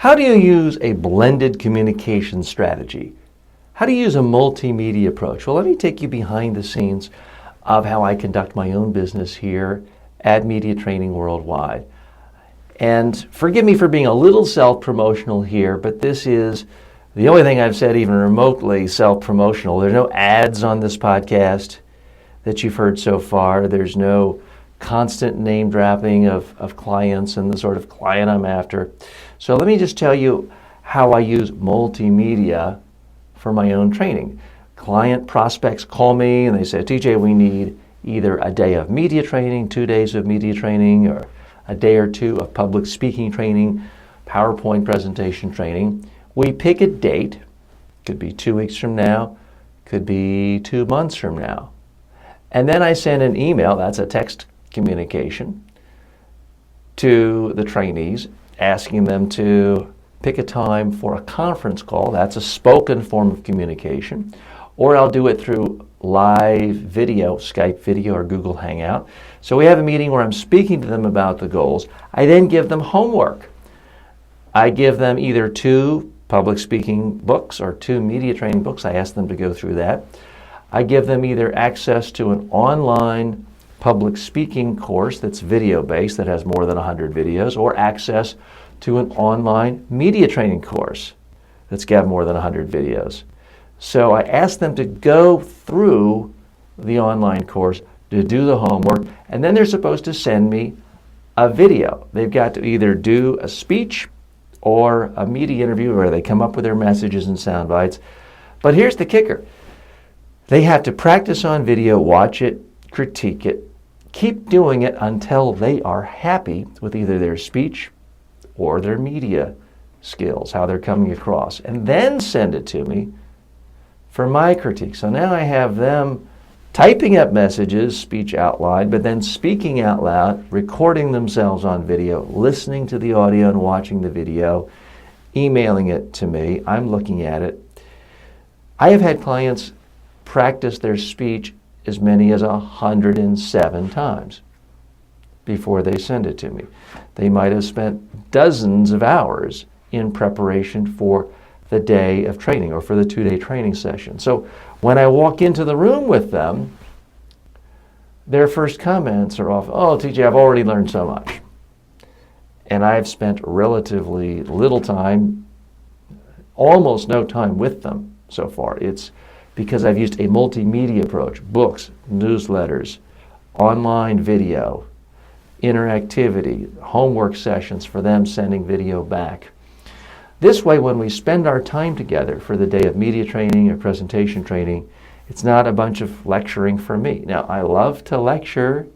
How do you use a blended communication strategy? How do you use a multimedia approach? Well, let me take you behind the scenes of how I conduct my own business here at Media Training Worldwide. And forgive me for being a little self-promotional here, but this is the only thing I've said even remotely self-promotional. There's no ads on this podcast that you've heard so far. There's no constant name dropping of clients and the sort of client I'm after. So let me just tell you how I use multimedia for my own training. Client prospects call me and they say, TJ, we need either a day of media training, 2 days of media training, or a day or two of public speaking training, PowerPoint presentation training. We pick a date, could be 2 weeks from now, could be 2 months from now. And then I send an email, that's a text communication, to the trainees, asking them to pick a time for a conference call. That's a spoken form of communication. Or I'll do it through live video, Skype video or Google Hangout. So we have a meeting where I'm speaking to them about the goals. I then give them homework. I give them either 2 public speaking books or 2 media training books. I ask them to go through that. I give them either access to an online public speaking course that's video-based that has more than 100 videos, or access to an online media training course that's got more than 100 videos. So I ask them to go through the online course, to do the homework, and then they're supposed to send me a video. They've got to either do a speech or a media interview where they come up with their messages and sound bites. But here's the kicker. They have to practice on video, watch it, critique it, keep doing it until they are happy with either their speech or their media skills, how they're coming across, and then send it to me for my critique. So now I have them typing up messages, speech outlined, but then speaking out loud, recording themselves on video, listening to the audio and watching the video, emailing it to me. I'm looking at it. I have had clients practice their speech as many as 107 times before they send it to me. They might have spent dozens of hours in preparation for the day of training or for the 2-day training session. So when I walk into the room with them, their first comments are off, oh, TJ, I've already learned so much. And I've spent relatively little time, almost no time with them so far. It's because I've used a multimedia approach, books, newsletters, online video, interactivity, homework sessions for them sending video back. This way, when we spend our time together for the day of media training or presentation training, it's not a bunch of lecturing for me. Now, I love to lecture,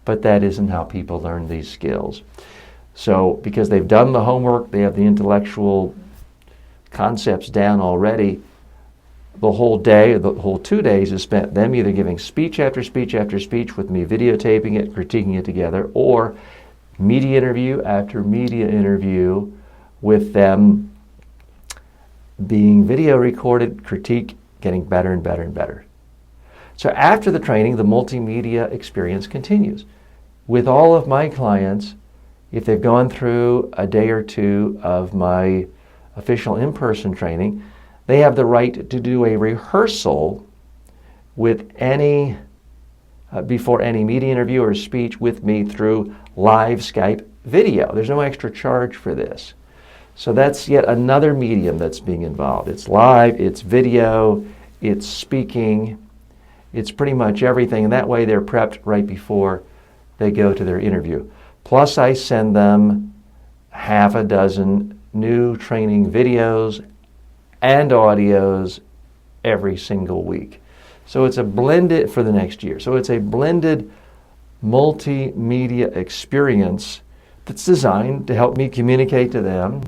but that isn't how people learn these skills. So, because they've done the homework, they have the intellectual concepts down already, the whole day, the whole 2 days is spent them either giving speech after speech after speech with me videotaping it, critiquing it together, or media interview after media interview with them being video recorded, critique, getting better and better and better. So after the training, the multimedia experience continues. With all of my clients, if they've gone through a day or 2 of my official in-person training, they have the right to do a rehearsal with any, before any media interview or speech with me through live Skype video. There's no extra charge for this. So that's yet another medium that's being involved. It's live, it's video, it's speaking, it's pretty much everything. And that way they're prepped right before they go to their interview. Plus I send them half a dozen new training videos and audios every single week. So it's a blended, for the next year. So it's a blended multimedia experience that's designed to help me communicate to them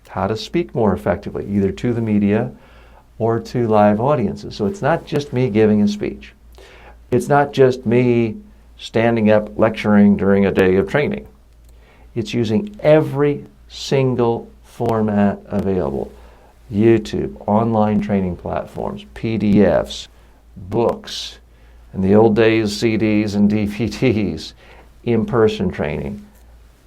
how to speak more effectively, either to the media or to live audiences. So it's not just me giving a speech. It's not just me standing up lecturing during a day of training. It's using every single format available. YouTube, online training platforms, PDFs, books, in the old days CDs and DVDs, in-person training,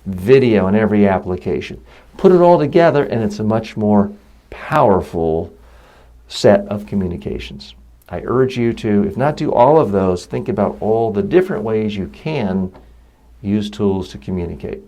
video in every application. Put it all together and it's a much more powerful set of communications. I urge you to, if not do all of those, think about all the different ways you can use tools to communicate.